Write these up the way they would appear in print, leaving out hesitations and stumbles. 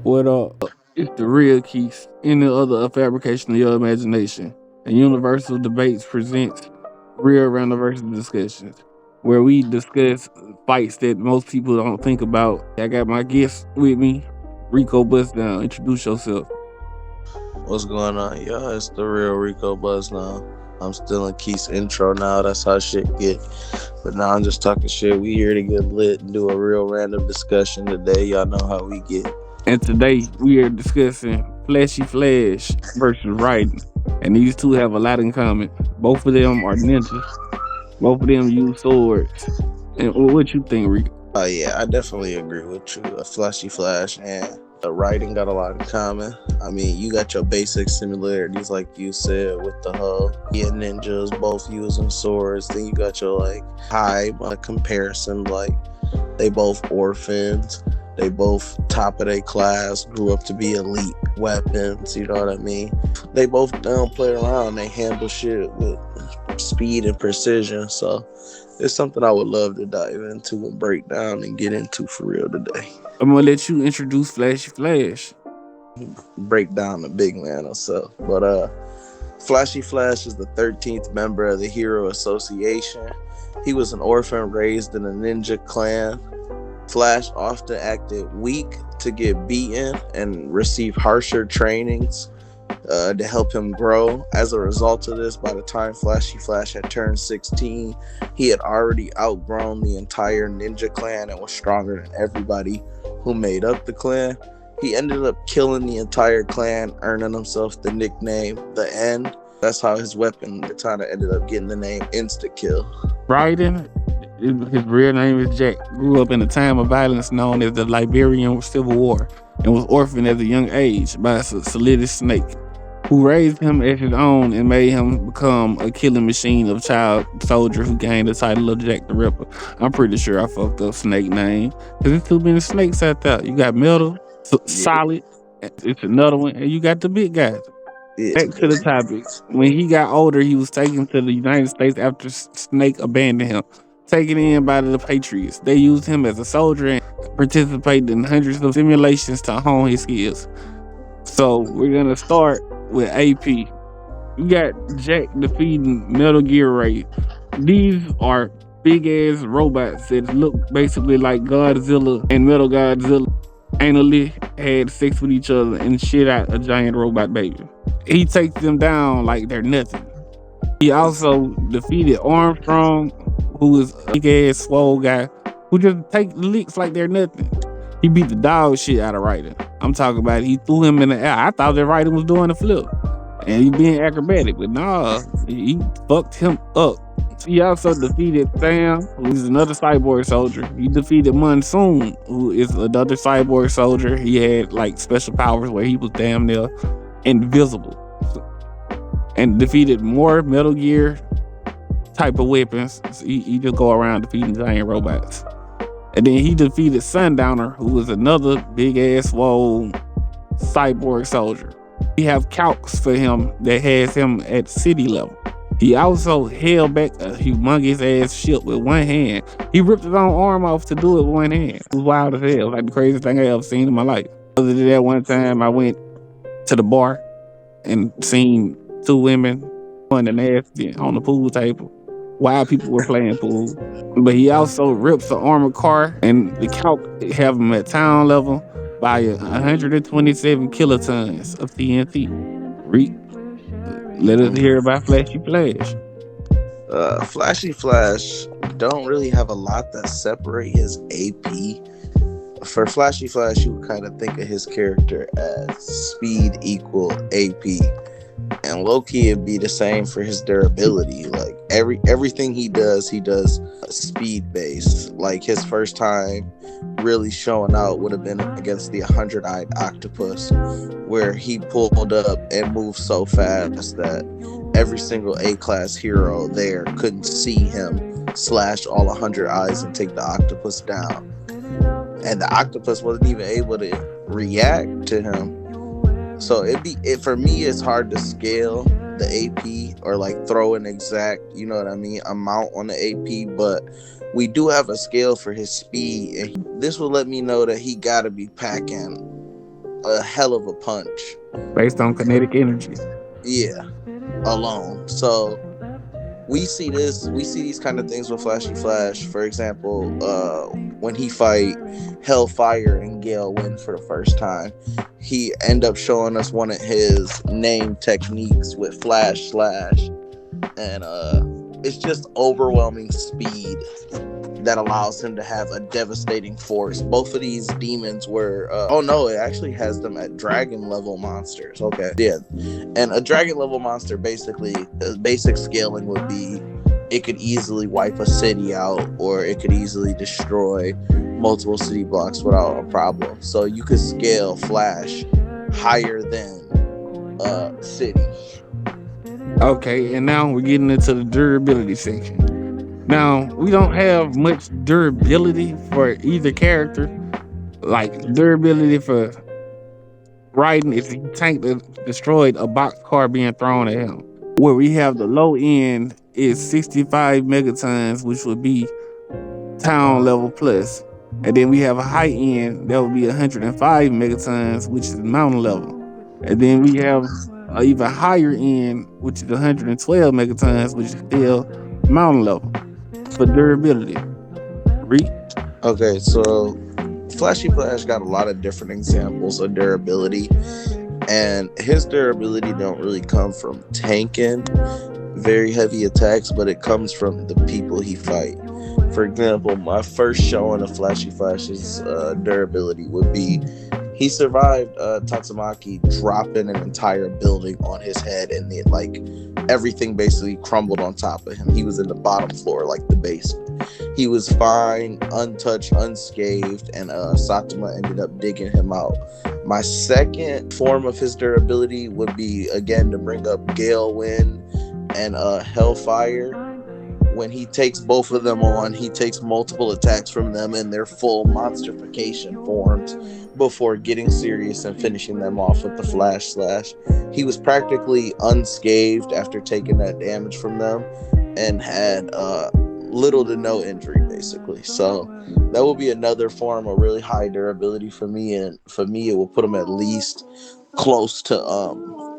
What up? It's the real Keith. Any other fabrication of your imagination. And Universal Debates presents Real Random versus Discussions, where we discuss fights that most people don't think about. I got my guest with me, Rico Bustdown. Introduce yourself. What's going on, y'all? It's the real Rico Bustdown. I'm still in Keith's intro now. That's how shit get. But now I'm just talking shit. We here to get lit and do a real random discussion today. Y'all know how we get. And today we are discussing Flashy Flash versus Raiden. And these two have a lot in common. Both of them are ninjas. Both of them use swords. And what you think, Rico? Yeah, I definitely agree with you. A Flashy Flash and the writing got a lot in common. I mean, you got your basic similarities, like you said, with the whole ninjas both using swords. Then you got your high comparison, like they both orphans. They both top of their class, grew up to be elite weapons, you know what I mean? They both don't play around. They handle shit with speed and precision. So it's something I would love to dive into and break down and get into for real today. I'm gonna let you introduce Flashy Flash. Break down the big man himself. But Flashy Flash is the 13th member of the Hero Association. He was an orphan raised in a ninja clan. Flash often acted weak to get beaten and receive harsher trainings to help him grow. As a result of this, by the time Flashy Flash had turned 16, he had already outgrown the entire ninja clan and was stronger than everybody who made up the clan. He ended up killing the entire clan, earning himself the nickname The End. That's how his weapon katana ended up getting the name Insta Kill. Raiden, his real name is Jack, grew up in a time of violence known as the Liberian Civil War and was orphaned at a young age by a Solidus Snake, who raised him as his own and made him become a killing machine of child soldier who gained the title of Jack the Ripper. I'm pretty sure I fucked up Snake name because there's too many snakes out there. You got Metal, Solid, it's another one, and you got the big guys. Back to the topic. When he got older, he was taken to the United States after Snake abandoned him. Taken in by the Patriots. They used him as a soldier and participated in hundreds of simulations to hone his skills. So we're gonna start with AP. You got Jack defeating Metal Gear Ray. These are big ass robots that look basically like Godzilla and Metal Godzilla anally had sex with each other and shit out a giant robot baby. He takes them down like they're nothing. He also defeated Armstrong, who is a big ass swole guy who just take licks like they're nothing. He beat the dog shit out of Raiden. I'm talking about he threw him in the air. I thought that Raiden was doing a flip and he being acrobatic, but nah, he fucked him up. He also defeated Sam, who is another cyborg soldier. He defeated Monsoon, who is another cyborg soldier. He had special powers where he was damn near invisible. And defeated more Metal Gear type of weapons. He just go around defeating giant robots. And then he defeated Sundowner, who was another big ass swole cyborg soldier. We have calcs for him that has him at city level. He also held back a humongous ass ship with one hand. He ripped his own arm off to do it with one hand. It was wild as hell. Like the craziest thing I ever seen in my life. Other than that, one time I went to the bar and seen two women on the nasty on the pool table while people were playing pool. But he also rips the armored car, and the calc have him at town level by 127 kilotons of TNT. Let us hear about Flashy Flash. Flashy Flash don't really have a lot that separate his AP. For Flashy Flash, you would kind of think of his character as speed equal AP. And low-key it'd be the same for his durability. Like everything he does speed based. Like his first time really showing out would have been against the 100-eyed octopus, where he pulled up and moved so fast that every single A-class hero there couldn't see him slash all 100 eyes and take the octopus down. And the octopus wasn't even able to react to him. So for me, it's hard to scale the AP or throw an exact, amount on the AP, but we do have a scale for his speed, and this will let me know that he gotta be packing a hell of a punch. based on kinetic energy. Yeah, alone. So we see these kind of things with Flashy Flash. For example, when he fight Hellfire and Gale Wind for the first time, he end up showing us one of his name techniques with Flash Slash, and it's just overwhelming speed that allows him to have a devastating force. Both of these demons were oh no, it actually has them at dragon level monsters. Okay, yeah. And a dragon level monster, basically basic scaling would be it could easily wipe a city out, or it could easily destroy multiple city blocks without a problem. So you could scale Flash higher than city. Okay, and now we're getting into the durability section. Now, we don't have much durability for either character. Like, durability for Raiden if he tanked destroyed a box car being thrown at him. Where we have the low end is 65 megatons, which would be town level plus. And then we have a high end that would be 105 megatons, which is mountain level. And then we have an even higher end, which is 112 megatons, which is still mountain level for durability. Read. Okay, so Flashy Flash got a lot of different examples of durability, and his durability don't really come from tanking very heavy attacks, but it comes from the people he fight. For example, my first showing of Flashy Flash's durability would be he survived Tatsumaki dropping an entire building on his head, and it, like, everything basically crumbled on top of him. He was in the bottom floor, like the basement. He was fine, untouched, unscathed, and Saitama ended up digging him out. My second form of his durability would be, again, to bring up Gale Wind and Hellfire. When he takes both of them on, he takes multiple attacks from them in their full monsterification forms before getting serious and finishing them off with the Flash Slash. He was practically unscathed after taking that damage from them and had little to no injury, basically. So that will be another form of really high durability for me, and for me it will put him at least close to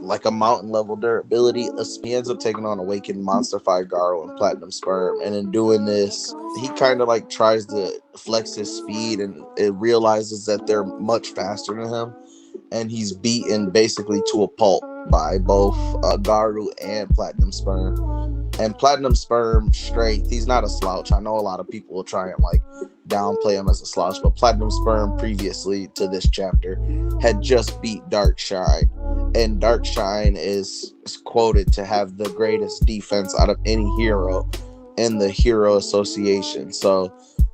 like a mountain level durability. He ends up taking on Awakened Monster Fight Garo and Platinum Sperm, and in doing this he kind of like tries to flex his speed, and it realizes that they're much faster than him, and he's beaten basically to a pulp by both Garu and Platinum Sperm. And Platinum Sperm strength, he's not a slouch. I know a lot of people will try and like downplay him as a slouch, but Platinum Sperm previously to this chapter had just beat Darkshine, and Darkshine is quoted to have the greatest defense out of any hero in the Hero Association. So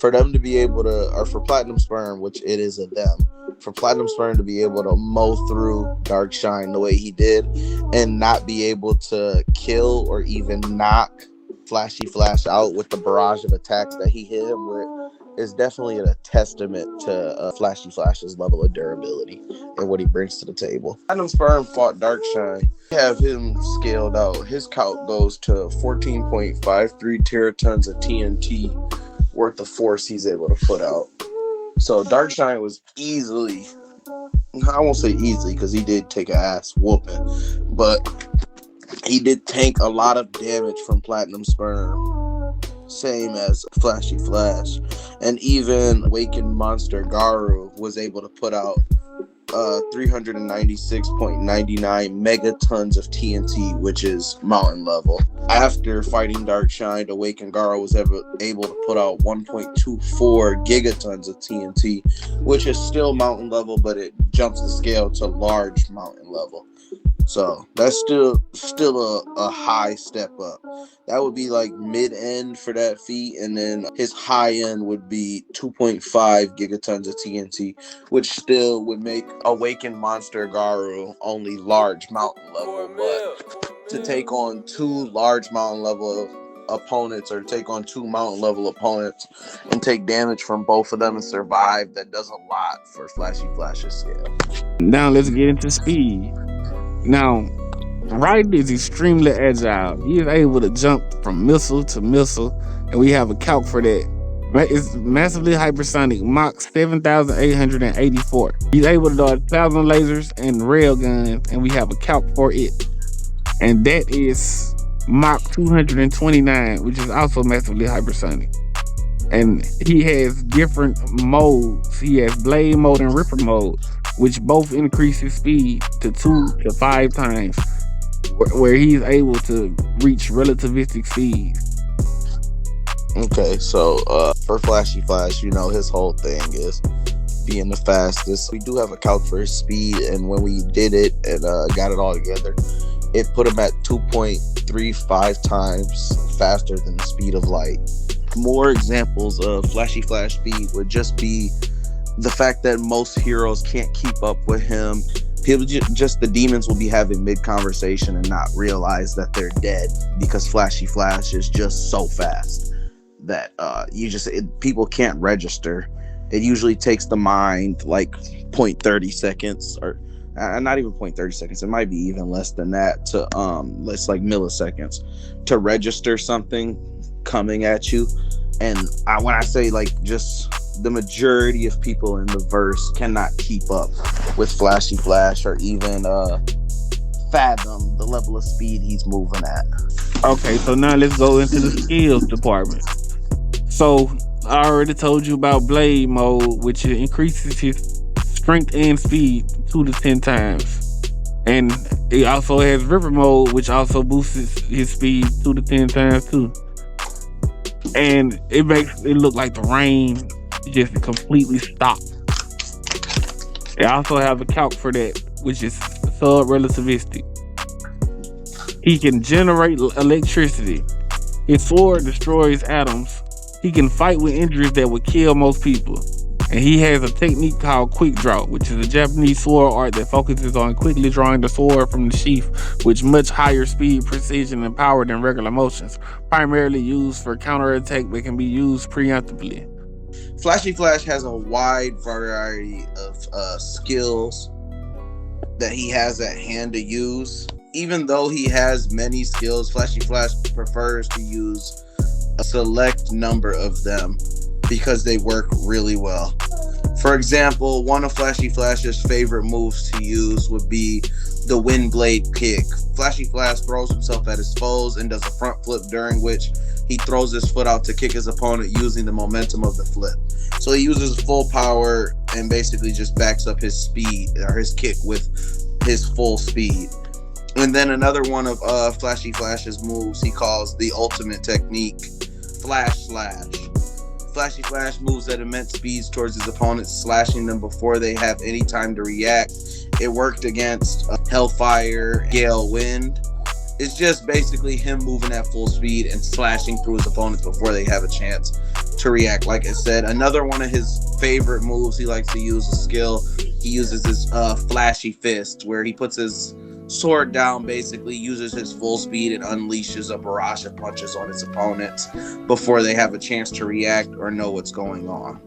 for them to be able to, or for Platinum Sperm, which it is a them, for Platinum Sperm to be able to mow through Darkshine the way he did and not be able to kill or even knock Flashy Flash out with the barrage of attacks that he hit him with is definitely a testament to Flashy Flash's level of durability and what he brings to the table. Platinum Sperm fought Darkshine. We have him scaled out. His count goes to 14.53 teratons of TNT worth of force he's able to put out. So Darkshine was easily, I won't say easily because he did take an ass whooping, but he did tank a lot of damage from Platinum Sperm, same as Flashy Flash. And even Awakened Monster Garu was able to put out 396.99 megatons of TNT, which is mountain level. After fighting Darkshine, Awakened Garu was able to put out 1.24 gigatons of TNT, which is still mountain level, but it jumps the scale to large mountain level. So that's still a high step up. That would be like mid-end for that feat, and then his high end would be 2.5 gigatons of TNT, which still would make Awakened Monster Garu only large mountain level. But to take on two large mountain level opponents, or take on two mountain level opponents and take damage from both of them and survive, that does a lot for Flashy Flash's scale. Now let's get into speed. Now, Raiden is extremely agile. He is able to jump from missile to missile, and we have a calc for that It's massively hypersonic, Mach 7,884. He's able to dodge 1,000 lasers and rail guns, and we have a calc for it. And that is Mach 229, which is also massively hypersonic. And he has different modes. He has blade mode and ripper mode, which both increase his speed to 2 to 5 times, where he's able to reach relativistic speed. Okay, so for Flashy Flash, you know, his whole thing is being the fastest. We do have a calc for his speed, and when we did it and got it all together, it put him at 2.35 times faster than the speed of light. More examples of Flashy Flash speed would just be the fact that most heroes can't keep up with him. People just the demons will be having mid-conversation and not realize that they're dead because Flashy Flash is just so fast that people can't register. It usually takes the mind like 0.30 seconds or not even 0.30 seconds. It might be even less than that to it's like milliseconds to register something coming at you. And when I say like just the majority of people in the verse cannot keep up with Flashy Flash or even fathom the level of speed he's moving at. Okay, so now let's go into the skills department. So I already told you about blade mode, which increases his strength and speed 2 to 10 times. And it also has river mode, which also boosts his speed 2 to 10 times too. And it makes it look like the rain just completely stopped. They also have a calc for that, which is sub-relativistic. He can generate electricity. His sword destroys atoms. He can fight with injuries that would kill most people. And he has a technique called quick draw, which is a Japanese sword art that focuses on quickly drawing the sword from the sheath with much higher speed, precision, and power than regular motions, primarily used for counterattack but can be used preemptively. Flashy Flash has a wide variety of skills that he has at hand to use. Even though he has many skills, Flashy Flash prefers to use a select number of them because they work really well. For example, one of Flashy Flash's favorite moves to use would be the Wind Blade Kick. Flashy Flash throws himself at his foes and does a front flip, during which he throws his foot out to kick his opponent using the momentum of the flip. So he uses full power and basically just backs up his speed or his kick with his full speed. And then another one of Flashy Flash's moves he calls the ultimate technique, Flash Slash. Flashy Flash moves at immense speeds towards his opponents, slashing them before they have any time to react. It worked against Hellfire, Gale Wind. It's just basically him moving at full speed and slashing through his opponents before they have a chance to react. Like I said, another one of his favorite moves he likes to use, a skill, he uses his Flashy Fist, where he puts his sword down, basically uses his full speed and unleashes a barrage of punches on his opponents before they have a chance to react or know what's going on.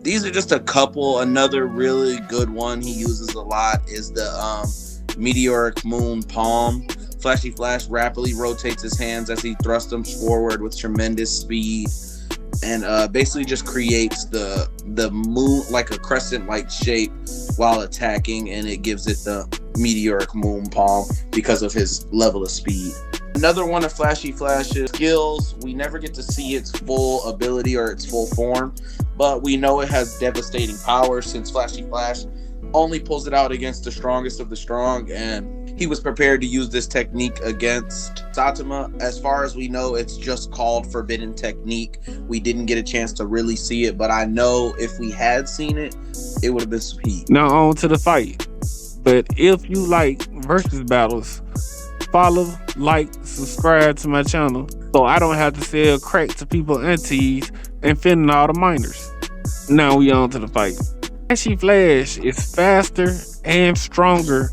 These are just a couple. Another really good one he uses a lot is the Meteoric Moon Palm. Flashy Flash rapidly rotates his hands as he thrusts them forward with tremendous speed and basically just creates the moon like a crescent-like shape while attacking, and it gives it the Meteoric Moon Palm because of his level of speed. Another one of Flashy Flash's skills, we never get to see its full ability or its full form, but we know it has devastating power since Flashy Flash only pulls it out against the strongest of the strong, and he was prepared to use this technique against Saitama. As far as we know, it's just called Forbidden Technique. We didn't get a chance to really see it, but I know if we had seen it, it would have been sweet. Now on to the fight. But if you like versus battles, follow, like, subscribe to my channel so I don't have to sell crack to people aunties and offending all the minors. Now we on to the fight. Flashy Flash is faster and stronger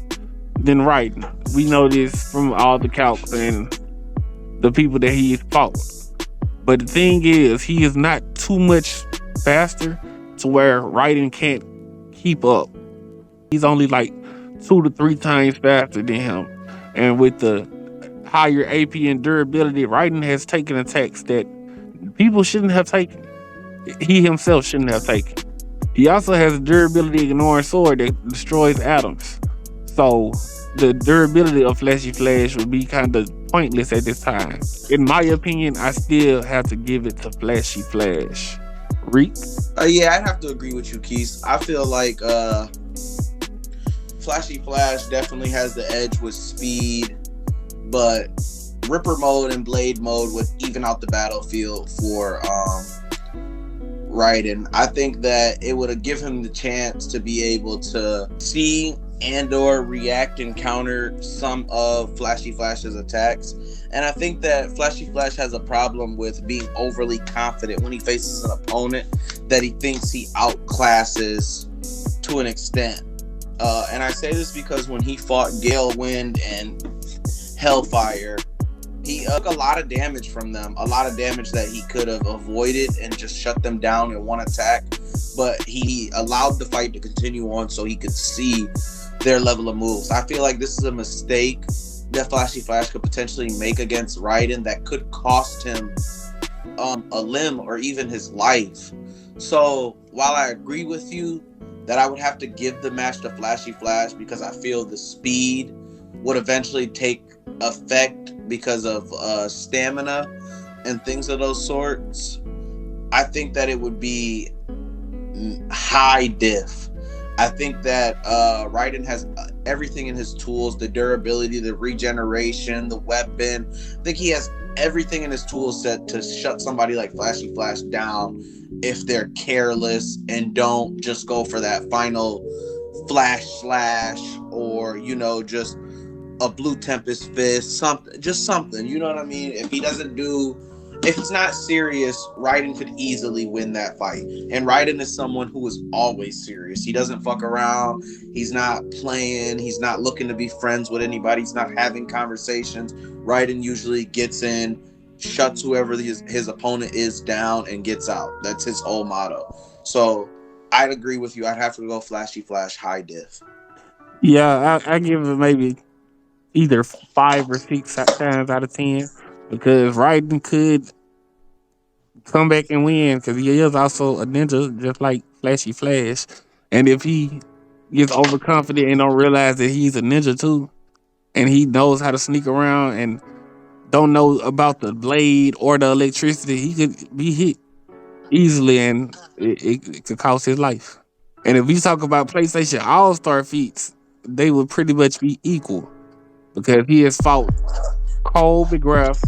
than Raiden. We know this from all the calcs and the people that he has fought. But the thing is, he is not too much faster to where Raiden can't keep up. He's only like 2 to 3 times faster than him. And with the higher AP and durability, Raiden has taken attacks that people shouldn't have taken. He himself shouldn't have taken. He also has a durability ignoring sword that destroys atoms. So the durability of Flashy Flash would be kind of pointless at this time. In my opinion, I still have to give it to Flashy Flash. Reek? Yeah, I'd have to agree with you, Keith. I feel like Flashy Flash definitely has the edge with speed, but Ripper mode and Blade mode would even out the battlefield for Raiden. I think that it would have given him the chance to be able to see and or react and counter some of Flashy Flash's attacks. And I think that Flashy Flash has a problem with being overly confident when he faces an opponent that he thinks he outclasses to an extent. And I say this because when he fought Gale Wind and Hellfire, he took a lot of damage from them, a lot of damage that he could have avoided and just shut them down in one attack. But he allowed the fight to continue on so he could see their level of moves. I feel like this is a mistake that Flashy Flash could potentially make against Raiden that could cost him a limb or even his life. So while I agree with you that I would have to give the match to Flashy Flash because I feel the speed would eventually take effect because of stamina and things of those sorts, I think that it would be high diff. I think that Raiden has everything in his tools, the durability, the regeneration, the weapon. I think he has everything in his tool set to shut somebody like Flashy Flash down if they're careless and don't just go for that final flash slash or, you know, just a Blue Tempest fist, something, you know what I mean? If he's not serious, Raiden could easily win that fight. And Raiden is someone who is always serious. He doesn't fuck around. He's not playing. He's not looking to be friends with anybody. He's not having conversations. Raiden usually gets in, shuts whoever his opponent is down, and gets out. That's his whole motto. So I'd agree with you. I'd have to go Flashy Flash high diff. Yeah, I give it maybe either 5 or 6 times out of 10 because Raiden could come back and win because he is also a ninja just like Flashy Flash. And if he gets overconfident and don't realize that he's a ninja too, and he knows how to sneak around and don't know about the blade or the electricity, he could be hit easily and it could cost his life. And if we talk about PlayStation All-Star feats, they would pretty much be equal because he has fought Cole McGrath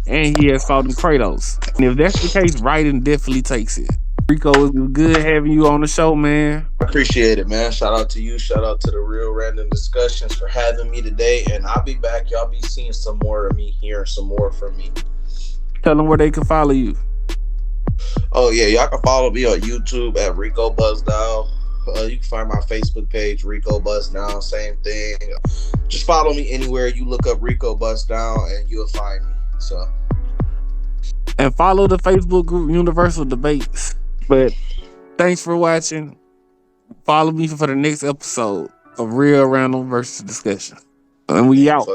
and he has fought in Kratos. And if that's the case, Raiden definitely takes it. Rico, it was good having you on the show, man. I appreciate it, man. Shout out to you. Shout out to the Real Random Discussions for having me today. And I'll be back. Y'all be seeing some more of me, hearing some more from me. Tell them where they can follow you. Oh, yeah. Y'all can follow me on YouTube at Rico Bustdown. You can find my Facebook page, Rico Bustdown. Same thing. Just follow me anywhere. You look up Rico Bustdown and you'll find me. So. And follow the Facebook group Universal Debates. But thanks for watching. Follow me for the next episode of Real Random versus Discussion. And we out.